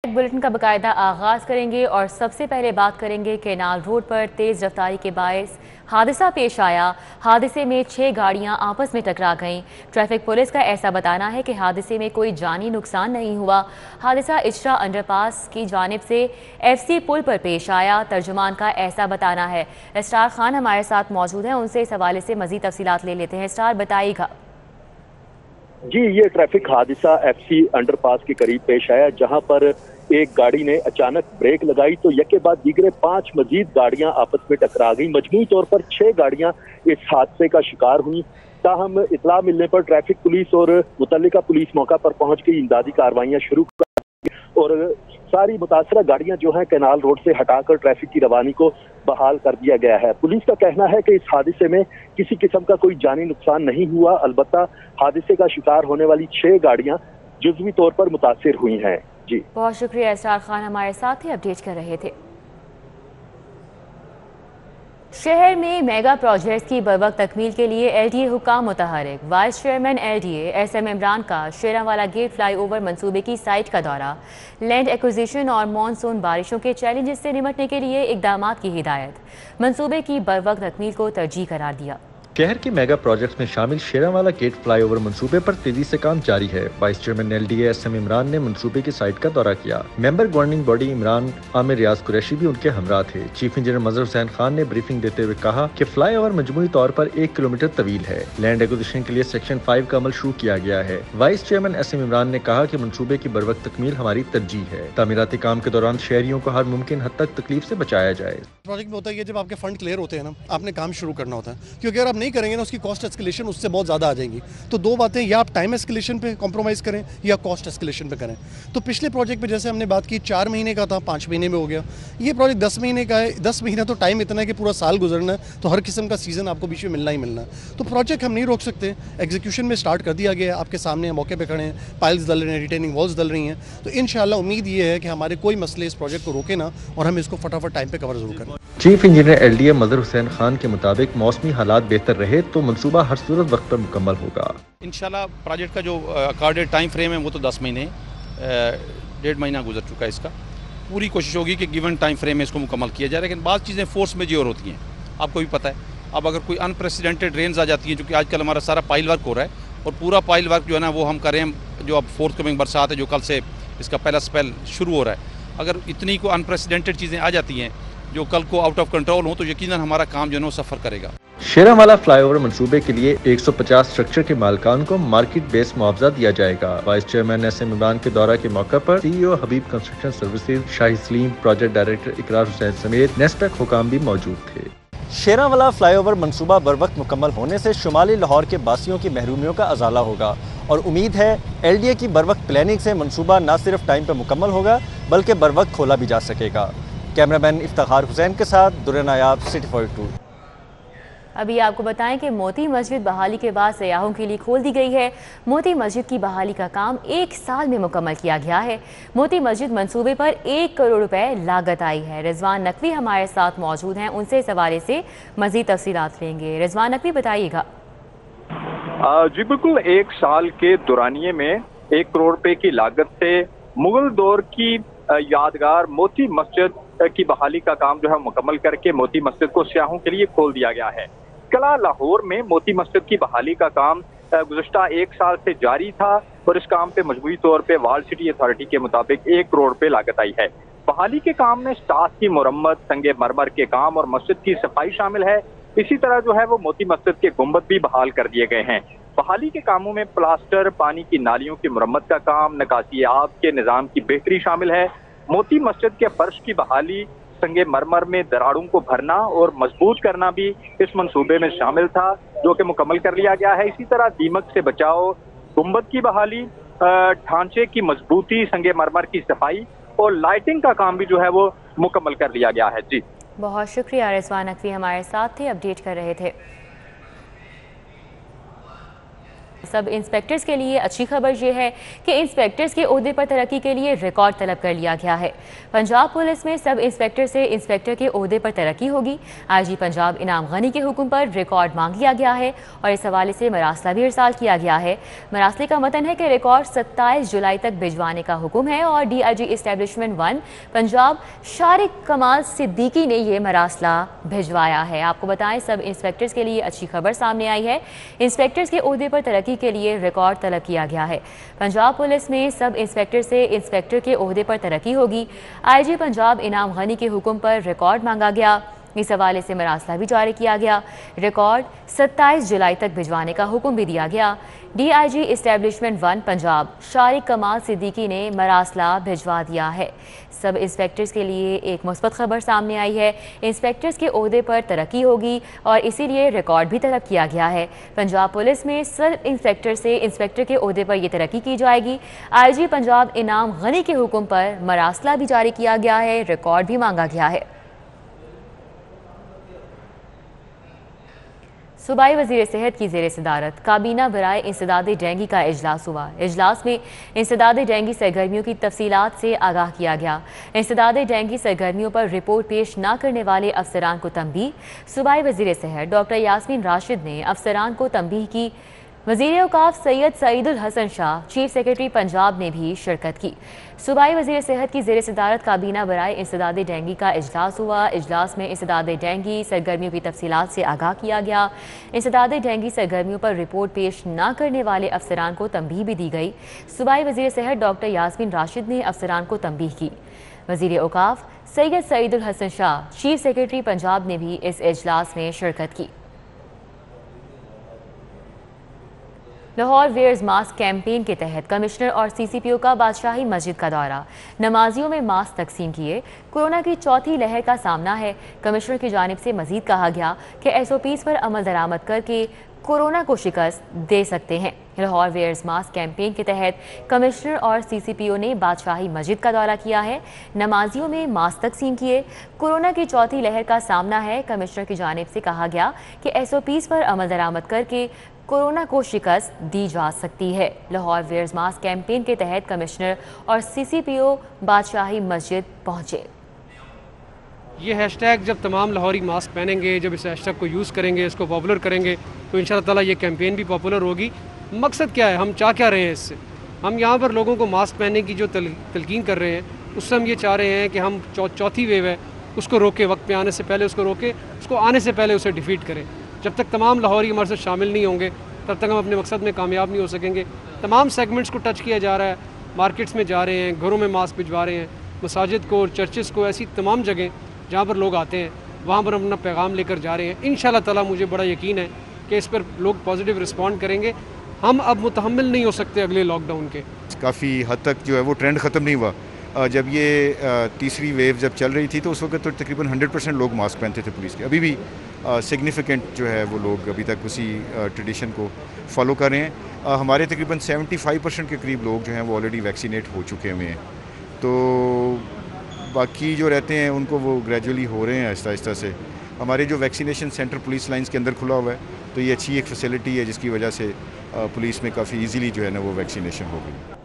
Bulletin का बाकायदा आगाज करेंगे और सबसे पहले बात करेंगे केनाल रोड पर तेज रफ्तारी के बायस हादसा पेश आया। हादसे में 6 गाड़ियां आपस में टकरा गईं। ट्रैफिक पुलिस का ऐसा बताना है कि हादसे में कोई जानी नुकसान नहीं हुआ। हादसा इशरा अंडरपास की जानिब से FC पुल पर पेश आया। तर्जुमान का ऐसा बताना है। स्टार खान हमारे साथ मौजूद हैं, उनसे इस हवाले से मजीद तफसीलात ले लेते हैं। स्टार, बताइएगा। जी, ये ट्रैफिक हादसा FC अंडरपास के करीब पेश आया, जहां पर एक गाड़ी ने अचानक ब्रेक लगाई तो यके बाद दीगरे 5 मजीद गाड़ियां आपस में टकरा गई। मजमूई तौर पर 6 गाड़ियां इस हादसे का शिकार हुई। ताहम इतला मिलने पर ट्रैफिक पुलिस और मुतल्लिका पुलिस मौका पर पहुंच गई, इमदादी कार्रवाइयां शुरू कर और सारी मुतासरा गाड़ियां जो हैं कैनाल रोड से हटाकर ट्रैफिक की रवानी को बहाल कर दिया गया है। पुलिस का कहना है कि इस हादसे में किसी किस्म का कोई जानी नुकसान नहीं हुआ। अलबत्ता हादसे का शिकार होने वाली 6 गाड़ियां जुज़वी तौर पर मुतासिर हुई हैं। जी, बहुत शुक्रिया। स्टार खान हमारे साथ ही अपडेट कर रहे थे। शहर में मेगा प्रोजेक्ट की बर्वक्त तकमील के लिए LDA हुकाम मुतहरिक। Vice chairman LDA SM Imran का शेरांवाला गेट फ्लाईओवर मंसूबे की साइट का दौरा। लैंड एक्विजिशन और मानसून बारिशों के चैलेंजेस से निपटने के लिए इकदाम की हिदायत। मंसूबे की बर्वक्त तकमील को तरजीह करार दिया। शहर के मेगा प्रोजेक्ट्स में शामिल शेरांवाला गेट फ्लाईओवर मंसूबे पर तेजी से काम जारी है। Vice chairman LDA SM Imran ने मंसूबे की साइट का दौरा किया। Member governing body Imran Aamir Riaz Qureshi भी उनके हमरा थे। चीफ इंजीनियर मजहर हुसैन खान ने ब्रीफिंग देते हुए कहा कि फ्लाईओवर मजमूई तौर पर 1 किलोमीटर तवील है। लैंड एक्विजिशन के लिए सेक्शन 5 का अमल शुरू किया गया है। वाइस चेयरमैन SM इमरान ने कहा कि मंसूबे की बर्वक्त तकमील हमारी तरजीह है। तामीराती काम के दौरान शहरियों को हर मुमकिन हद तक तकलीफ से बचाया जाए। प्रोजेक्ट में होता है जब आपके फंड क्लियर होते हैं ना, आपने काम शुरू करना होता है, क्योंकि अगर आप नहीं करेंगे ना उसकी कॉस्ट एस्केलेशन उससे बहुत ज़्यादा आ जाएंगी। तो 2 बातें, या आप टाइम एस्केलेशन पे कॉम्प्रोमाइज़ करें या कॉस्ट एस्केलेशन पे करें। तो पिछले प्रोजेक्ट पे जैसे हमने बात की 4 महीने का था, 5 महीने में हो गया। ये प्रोजेक्ट 10 महीने का है। 10 महीना तो टाइम इतना है कि पूरा साल गुजरना है, तो हर किस्म का सीजन आपको बीच में मिलना ही मिलना है। तो प्रोजेक्ट हम नहीं रोक सकते। एग्जीक्यूशन में स्टार्ट कर दिया गया है, आपके सामने मौके पर खड़े हैं, पाइल्स डल रहे हैं, रिटेनिंग वॉल्स डल रही हैं। तो इंशाल्लाह उम्मीद ये है कि हमारे कोई मसले इस प्रोजेक्ट को रोके ना और हम इसको फटाफट टाइम पे कवर जरूर करें। चीफ इंजीनियर LDA मजहर हुसैन खान के मुताबिक मौसमी हालात बेहतर रहे तो मंसूबा हर सूरत वक्त पर मुकम्मल होगा। इंशाल्लाह प्रोजेक्ट का जो अकॉर्डेड टाइम फ्रेम है वो तो 10 महीने, 1.5 महीना गुजर चुका है इसका। पूरी कोशिश होगी कि गिवन टाइम फ्रेम में इसको मुकम्मल किया जाए, लेकिन बाज़ चीज़ें फोर्स मेजर होती हैं, आपको भी पता है। अब अगर कोई अनप्रेसिडेंटेड रेन्स आ जाती हैं, जो कि आजकल हमारा सारा पाइल वर्क हो रहा है और पूरा पाइल वर्क जो है ना वो हम करें, जो अब फोर्थ कमिंग बरसात है जो कल से इसका पहला स्पेल शुरू हो रहा है, अगर इतनी को अनप्रेसिडेंटेड चीज़ें आ जाती हैं जो कल को आउट ऑफ कंट्रोल हो तो यकीनन हमारा काम जो है सफ़र करेगा। शेरांवाला फ्लाईओवर मंसूबे के लिए 150 स्ट्रक्चर के मालिकान को मार्केट बेस मुआवजा दिया जाएगा। वाइस चेयरमैन SM इमरान के दौरा के मौके पर CEO हबीब कंस्ट्रक्शन सर्विसेज, शाही सलीम, प्रोजेक्ट डायरेक्टर इकरार हुसैन समेत नेस्टक हुकाम भी मौजूद थे। शेरांवाला फ्लाईओवर मंसूबा बरवक्त मुकम्मल होने से शुमाली लाहौर के बासियों की महरूमियों का अजाला होगा और उम्मीद है LDA की बरवक्त प्लानिंग से मंसूबा न सिर्फ टाइम पर मुकम्मल होगा बल्कि बरवक्त खोला भी जा सकेगा। कैमरामैन इफ्तिखार हुसैन के साथ दुर्र नायाब, सिटी 42। अभी आपको बताएं कि मोती मस्जिद बहाली के बाद सयाहों के लिए खोल दी गई है। मोती मस्जिद की बहाली का काम 1 साल में मुकम्मल किया गया है। मोती मस्जिद मंसूबे पर 1 करोड़ रुपए लागत आई है। रिजवान नकवी हमारे साथ मौजूद हैं, उनसे इस हवाले से मजीद तफसीलात लेंगे। रिजवान नकवी, बताइएगा। जी बिल्कुल, 1 साल के दौरानिए में 1 करोड़ रुपए की लागत से मुगल दौर की यादगार मोती मस्जिद की बहाली का काम जो है मुकम्मल करके मोती मस्जिद को सयाहों के लिए खोल दिया गया है। कला लाहौर में मोती मस्जिद की बहाली का काम गुज़श्ता 1 साल से जारी था और इस काम पे मजबूरी तौर पे वाल सिटी अथॉरिटी के मुताबिक 1 करोड़ रुपए लागत आई है। बहाली के काम में स्टाफ की मुरम्मत, संगे मरमर के काम और मस्जिद की सफाई शामिल है। इसी तरह जो है वो मोती मस्जिद के गुंबद भी बहाल कर दिए गए हैं। बहाली के कामों में प्लास्टर, पानी की नालियों की मुरम्मत का काम, निकासी आब के निज़ाम की बेहतरी शामिल है। मोती मस्जिद के फर्श की बहाली, संगे मरमर में दरारों को भरना और मजबूत करना भी इस मंसूबे में शामिल था, जो कि मुकम्मल कर लिया गया है। इसी तरह दीमक से बचाव, गुंबद की बहाली, ढांचे की मजबूती, संगे मरमर की सफाई और लाइटिंग का काम भी जो है वो मुकम्मल कर लिया गया है। जी, बहुत शुक्रिया। रिजवान नकवी हमारे साथ थे, अपडेट कर रहे थे। सब इंस्पेक्टर्स के लिए अच्छी खबर यह है कि इंस्पेक्टर्स के ओहदे पर तरक्की के लिए रिकॉर्ड तलब कर लिया गया है। पंजाब पुलिस में सब इंस्पेक्टर से इंस्पेक्टर के ओहदे पर तरक्की होगी। आईजी पंजाब इनाम गनी के हुक्म पर रिकॉर्ड मांग लिया गया है और इस हवाले से मरासला भी इरसाल किया गया है। मरासले का मतन है कि रिकॉर्ड 27 जुलाई तक भिजवाने का हुक्म है और DIG इस्टेब्लिशमेंट 1 पंजाब शारिक कमाल सिद्दीकी ने यह मरासला भिजवाया है। आपको बताएं, सब इंस्पेक्टर्स के लिए अच्छी खबर सामने आई है। इंस्पेक्टर्स के ओहदे पर तरक्की के लिए रिकॉर्ड तलब किया गया है। पंजाब पुलिस में सब इंस्पेक्टर से इंस्पेक्टर के ओहदे पर तरक्की होगी। आईजी पंजाब इनाम गनी के हुक्म पर रिकॉर्ड मांगा गया। इस हवाले से मरासला भी जारी किया गया। रिकॉर्ड 27 जुलाई तक भिजवाने का हुक्म भी दिया गया। DIG इस्टेब्लिशमेंट 1 पंजाब शारिक कमाल सिद्दीकी ने मरासला भिजवा दिया है। सब इंस्पेक्टर्स के लिए एक मुस्बत खबर सामने आई है। इंस्पेक्टर्स के ओहदे पर तरक्की होगी और इसीलिए रिकॉर्ड भी तलब किया गया है। पंजाब पुलिस में सब इंस्पेक्टर से इंस्पेक्टर के ओहदे पर यह तरक्की की जाएगी। आईजी पंजाब इनाम गनी के हुक्म पर मरासला भी जारी किया गया है। रिकॉर्ड भी मांगा गया है। सूबाई वज़ीर सेहत की ज़ेर सदारत काबीना बराए इंसदाद डेंगू का इजलास हुआ। इजलास में इंसदाद डेंगू सरगर्मियों की तफसीलात से आगाह किया गया। इंसदाद डेंगू सरगर्मियों पर रिपोर्ट पेश न करने वाले अफसरान को तंबीह। सूबाई वज़ीर सेहत डॉक्टर यास्मीन राशिद ने अफसरान को तंबीह की। वज़ीर औकाफ सैयद सईदुल हसन शाह चीफ सेक्रेटरी पंजाब ने भी शिरकत की। सूबाई वज़ीर सेहत की ज़ेर सदारत काबीना बराए इंसदाद डेंगू का इजलास हुआ। इजलास में इंसदाद डेंगू सरगर्मियों की तफसीलात से आगाह किया गया। इंसदाद डेंगू सरगर्मियों पर रिपोर्ट पेश न करने वाले अफसरान को तंबीह भी दी गई। सूबाई वज़ीर सेहत डॉक्टर यास्मीन राशिद ने अफसरान को तंबीह की। वज़ीर औकाफ सैयद सईदुल हसन शाह चीफ सेक्रेटरी पंजाब ने भी इस इजलास में शिरकत की। लाहौर वेयर्स मास्क कैंपेन के तहत कमिश्नर और CCPO का बादशाही मस्जिद का दौरा। नमाजियों में मास्क तकसीम किए। कोरोना की चौथी लहर का सामना है। कमिश्नर की जानिब से मजीद कहा गया कि SOPs पर अमल दरामद करके कोरोना को शिकस्त दे सकते हैं। लाहौर वेयर्स मास्क कैंपेन के तहत कमिश्नर और CCPO ने बादशाही मस्जिद का दौरा किया है। नमाजियों में मास्क तकसीम किए। कोरोना की चौथी लहर का सामना है। कमिश्नर की जानिब से कहा गया कि SOPs पर अमल दरामद करके कोरोना को शिकस्त दी जा सकती है। लाहौर वेयर्स मास्क कैंपेन के तहत कमिश्नर और CCPO बादशाही मस्जिद पहुंचे। ये हैशटैग जब तमाम लाहौरी मास्क पहनेंगे, जब इस हैशटैग को यूज़ करेंगे, इसको पॉपुलर करेंगे, तो इंशाअल्लाह ताला ये कैंपेन भी पॉपुलर होगी। मकसद क्या है, हम चाह क्या रहे हैं इससे? हम यहाँ पर लोगों को मास्क पहनने की जो तलकीन कर रहे हैं, उससे हम ये चाह रहे हैं कि हम चौथी वेव है उसको रोके, वक्त पे आने से पहले उसको रोके, उसको आने से पहले उसे डिफीट करें। जब तक तमाम लाहौरी हमारे साथ शामिल नहीं होंगे तब तक हम अपने मकसद में कामयाब नहीं हो सकेंगे। तमाम सेगमेंट्स को टच किया जा रहा है। मार्केट्स में जा रहे हैं, घरों में मास्क भिजवा रहे हैं, मसाजिद को, चर्चेस को, ऐसी तमाम जगह जहाँ पर लोग आते हैं वहाँ पर हम अपना पैगाम लेकर जा रहे हैं। इंशाअल्लाह ताला मुझे बड़ा यकीन है कि इस पर लोग पॉजिटिव रिस्पॉन्ड करेंगे। हम अब मुतहम्मिल नहीं हो सकते अगले लॉकडाउन के। काफ़ी हद तक जो है वो ट्रेंड ख़त्म नहीं हुआ। जब ये तीसरी वेव जब चल रही थी तो उस वक्त तो तकरीबन 100% लोग मास्क पहनते थे पुलिस के। अभी भी सिग्निफिकेंट जो है वो लोग अभी तक उसी ट्रेडिशन को फॉलो कर रहे हैं। हमारे तकरीबन 75% के करीब लोग जो हैं वो ऑलरेडी वैक्सीनेट हो चुके हुए हैं। तो बाकी जो रहते हैं उनको वो ग्रेजुअली हो रहे हैं आहिस्ता आहिस्ता से। हमारे जो वैक्सीनेशन सेंटर पुलिस लाइंस के अंदर खुला हुआ है, तो ये अच्छी एक फैसिलिटी है जिसकी वजह से पुलिस में काफ़ी ईजीली जो है ना वो वैक्सीनेशन हो गई।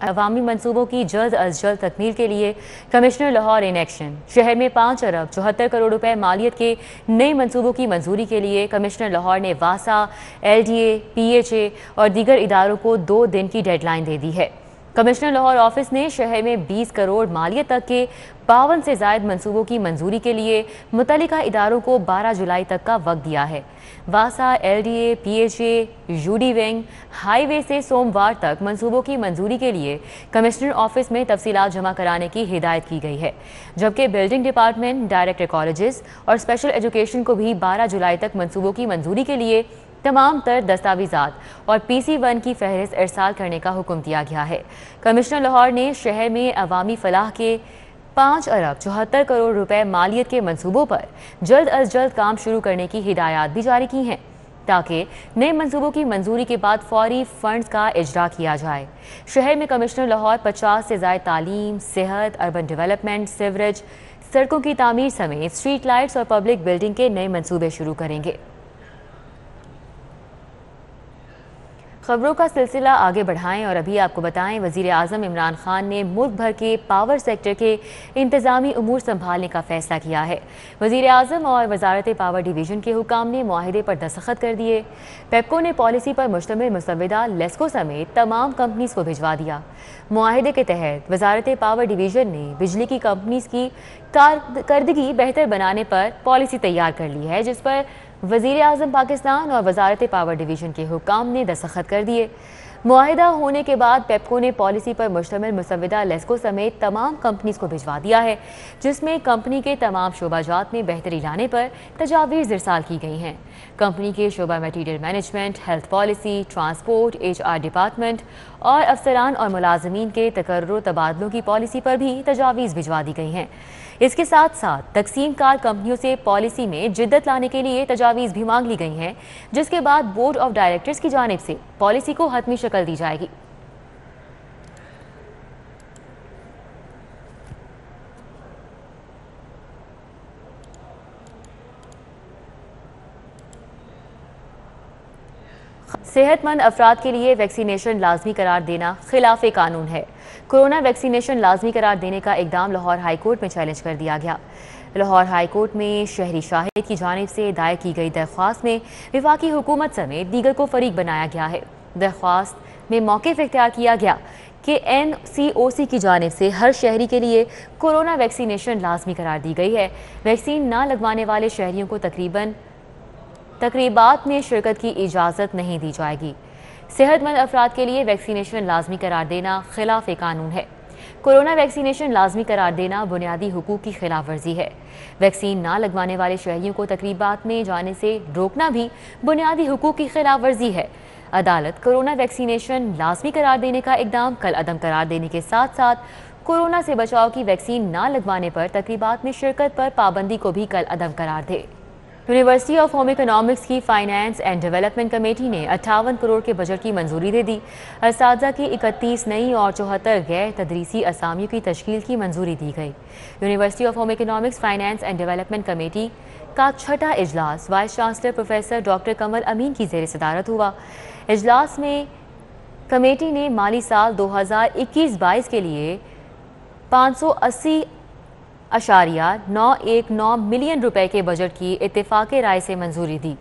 अवामी मनसूबों की जल्द अज जल्द तकमील के लिए कमिश्नर लाहौर इन एक्शन। शहर में 5 अरब 74 करोड़ रुपए मालियत के नए मनसूबों की मंजूरी के लिए कमिश्नर लाहौर ने वासा, LDA, PHA और दीगर इदारों को 2 दिन की डेडलाइन दे दी है। कमिश्नर लाहौर ऑफिस ने शहर में 20 करोड़ मालियत तक के 52 से ज़ायद मंसूबों की मंजूरी के लिए मुतल्लिका इदारों को 12 जुलाई तक का वक्त दिया है। वासा, LDA, PHA, UD wing, highway से सोमवार तक मंसूबों की मंजूरी के लिए कमिश्नर ऑफिस में तफसीलात जमा कराने की हिदायत की गई है, जबकि बिल्डिंग डिपार्टमेंट, डायरेक्टर कॉलेजेस और स्पेशल एजुकेशन को भी 12 जुलाई तक मंसूबों की मंजूरी के लिए तमाम तर दस्तावेजात और PC1 की फहरिस्त इरसाल करने का हुक्म दिया गया है। कमिश्नर लाहौर ने शहर में अवामी फलाह के 5 अरब 74 करोड़ रुपए मालियत के मंसूबों पर जल्द अज जल्द काम शुरू करने की हिदायत भी जारी की हैं, ताकि नए मंसूबों की मंजूरी के बाद फौरी फंड्स का इजरा किया जाए। शहर में कमिश्नर लाहौर 50 से ज़ायद तालीम, सेहत, अर्बन डेवलपमेंट, सीवरेज, सड़कों की तामीर समेत स्ट्रीट लाइट्स और पब्लिक बिल्डिंग के नए मंसूबे शुरू करेंगे। खबरों का सिलसिला आगे बढ़ाएं और अभी आपको बताएं, वज़ीर आज़म इमरान खान ने मुल्क भर के पावर सेक्टर के इंतज़ामी उमूर संभालने का फैसला किया है। वज़ीर आज़म और वजारत पावर डिवीज़न के हुकाम ने मुआहिदे पर दस्तखत कर दिए। पेप्को ने पॉलिसी पर मुश्तमिल मुसव्विदा लेस्को समेत तमाम कंपनीज को भिजवा दिया। मुआहिदे के तहत वजारत पावर डिवीज़न ने बिजली की कंपनीज की कारकर्दगी बेहतर बनाने पर पॉलिसी तैयार कर ली है, जिस पर वज़ीर आज़म पाकिस्तान और वजारत पावर डिवीज़न के हुकाम ने दस्तखत कर दिए। मुआहिदा होने के बाद पेप्को ने पॉलिसी पर मुश्तमिल मुसव्विदा लेस्को समेत तमाम कंपनीज को भिजवा दिया है, जिसमें कंपनी के तमाम शोबाजात में बेहतरी लाने पर तजावीज़ इरसाल की गई हैं। कंपनी के शोबा material management, health policy, transport, HR department और अफसरान और मुलाजमीन के तकर्रुर तबादलों की पॉलिसी पर भी तजावीज़ भिजवा दी गई हैं। इसके साथ साथ तकसीम कार कंपनियों से पॉलिसी में जिद्दत लाने के लिए तजावीज़ भी मांग ली गई हैं, जिसके बाद बोर्ड ऑफ डायरेक्टर्स की जानिब से पॉलिसी को हतमी शक्ल दी जाएगी। सेहतमंद अफराद के लिए वैक्सीनेशन लाजमी करार देना खिलाफ कानून है। कोरोना वैक्सीनेशन लाजमी करार देने का इकदाम लाहौर हाई कोर्ट में चैलेंज कर दिया गया। लाहौर हाई कोर्ट में शहरी शाहिद की जानिब से दायर की गई दरख्वास्त में वफाकी हुकूमत समेत दीगर को फरीक बनाया गया है। दरख्वास्त में मौक़िफ़ इख्तियार किया गया कि NCOC की जानिब से हर शहरी के लिए कोरोना वैक्सीनेशन लाजमी करार दी गई है। वैक्सीन ना लगवाने वाले शहरियों को तकरीबात में शिरकत की इजाज़त नहीं दी जाएगी। सेहतमंद अफराद के लिए वैक्सीनेशन लाजमी करार देना खिलाफ कानून है। कोरोना वैक्सीनेशन लाजमी करार देना बुनियादी हुकूक की खिलाफ वर्जी है। वैक्सीन ना लगवाने वाले शहरियों को तकरीबात में जाने से रोकना भी बुनियादी हुकूक की खिलाफ वर्जी है। अदालत कोरोना वैक्सीनेशन लाजमी करार देने का इकदाम कल अदम करार देने के साथ साथ कोरोना से बचाव की वैक्सीन ना लगवाने पर तकरीबात में शिरकत पर पाबंदी को भी कल अदम करार दे। यूनिवर्सिटी ऑफ होम इकोनॉमिक्स की फाइनेंस एंड डेवलपमेंट कमेटी ने 58 करोड़ के बजट की मंजूरी दे दी। असातिज़ा की 31 नई और 74 गैर तदरीसी असामियों की तश्कील की मंजूरी दी गई। University of home economics finance and development committee का छठा इजलास वाइस चांसलर प्रोफेसर डॉक्टर कमल अमीन की ज़ेर सदारत हुआ। इजलास में कमेटी ने माली साल 2021-22 के लिए 580.919 मिलियन रुपए के बजट की इत्तेफाक राय से मंजूरी दी।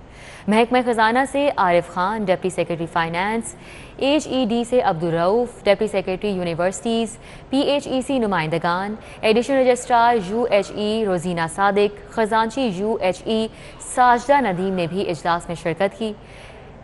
महकमा खजाना से Arif Khan, deputy secretary finance, HED से Abdul Rauf, deputy secretary universities, PHEC नुमाइंदगान, additional registrar UHE Rozina Sadiq, खजांची UHE साजदा नदीम ने भी इजलास में शिरकत की।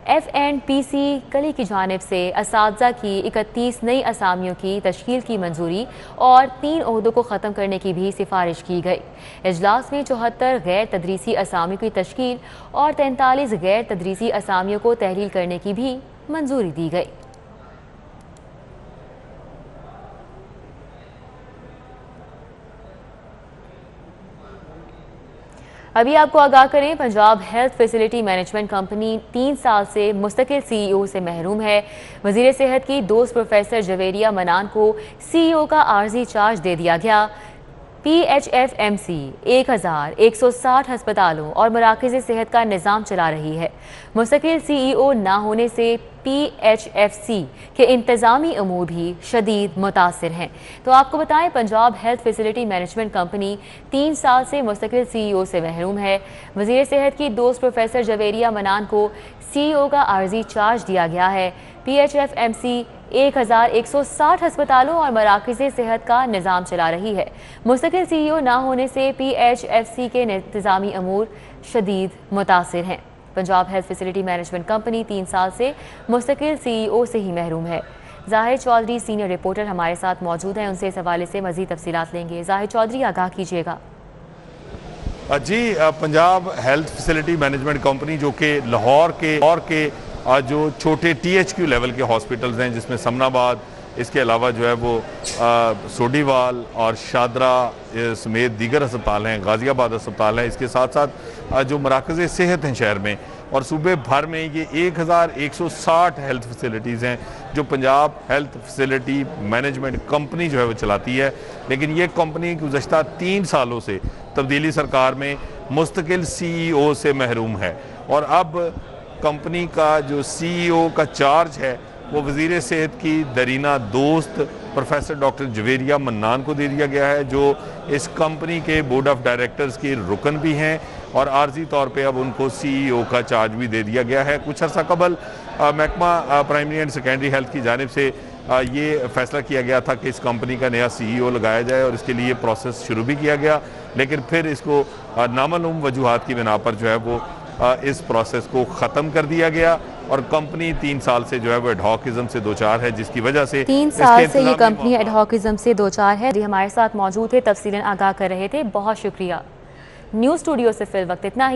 FNPC कली की जानिब से असातिज़ा की 31 नई असामियों की तश्कील की मंजूरी और 3 ओहदों को ख़त्म करने की भी सिफारिश की गई। इजलास में 74 गैर तदरीसी असामियों की तश्कील और 43 गैर तदरीसी असामियों को तहलील करने की भी मंजूरी दी गई। अभी आपको आगाह करें, Punjab health facility management company 3 साल से मुस्तकिल CEO से महरूम है। वजीर सेहत की दोस्त प्रोफेसर जवेरिया मनान को CEO का आर्जी चार्ज दे दिया गया। PHFMC 1160 अस्पतालों और मराकज़ सेहत का निज़ाम चला रही है। मुस्तकिल CEO ना होने से PHFC के इंतज़ामी अमूर भी शदीद मुतासिर हैं। तो आपको बताएं, Punjab health facility management company 3 साल से मुस्तकिल CEO से महरूम है। वज़ीर सेहत की दोस्त प्रोफेसर जवेरिया मनान को CEO का आर्जी चार्ज दिया गया है। PHFMC 1160 अस्पतालों और मराकज़ सेहत का निज़ाम चला रही है। मुस्तकिल CEO ना होने से PHFC के इंतज़ामी अमूर शदीद मुतासिर हैं। Punjab health facility management company 3 साल से मुस्तकिल CEO से ही महरूम है। जाहिर चौधरी सीनियर रिपोर्टर हमारे साथ मौजूद हैं, उनसे इस हवाले से मज़ीद तफसीलात लेंगे। जाहिर चौधरी, आगाह कीजिएगा। जी, Punjab health facility management company जो कि लाहौर के जो छोटे THQ लेवल के हॉस्पिटल्स हैं, जिसमें समनाबाद, इसके अलावा जो है वो सोडीवाल और शादरा समेत दीगर अस्पताल हैं, गाज़ियाबाद अस्पताल है, इसके साथ साथ जो मराकज़ सेहत हैं शहर में और सूबे भर में, ये 1160 हेल्थ फैसिलिटीज़ हैं जो Punjab health facility management company जो है वो चलाती है। लेकिन ये कंपनी गुज़श्ता 3 सालों से तब्दीली सरकार में मुस्तकिल CEO से महरूम है और अब कंपनी का जो CEO का चार्ज है वो वज़ीर सेहत की दरीना दोस्त प्रोफेसर डॉक्टर जवेरिया मन्नान को दे दिया गया है, जो इस कंपनी के बोर्ड ऑफ डायरेक्टर्स की रुकन भी हैं और आर्जी तौर पे अब उनको CEO का चार्ज भी दे दिया गया है। कुछ अर्सा कबल महकमा प्राइमरी एंड सेकेंडरी हेल्थ की जानिब से ये फैसला किया गया था कि इस कंपनी का नया CEO लगाया जाए और इसके लिए प्रोसेस शुरू भी किया गया, लेकिन फिर इसको नामालूम वजूहात की बिना पर जो है वो इस प्रोसेस को ख़त्म कर दिया गया और कंपनी 3 साल से जो है वो एडहॉकिज्म से दोचार है, जिसकी वजह से 3 साल से ये कंपनी एडहॉकिज्म से दोचार है। जी हमारे साथ मौजूद थे, तफसीलन आगाह कर रहे थे, बहुत शुक्रिया। न्यूज़ स्टूडियो से फिल वक्त इतना ही।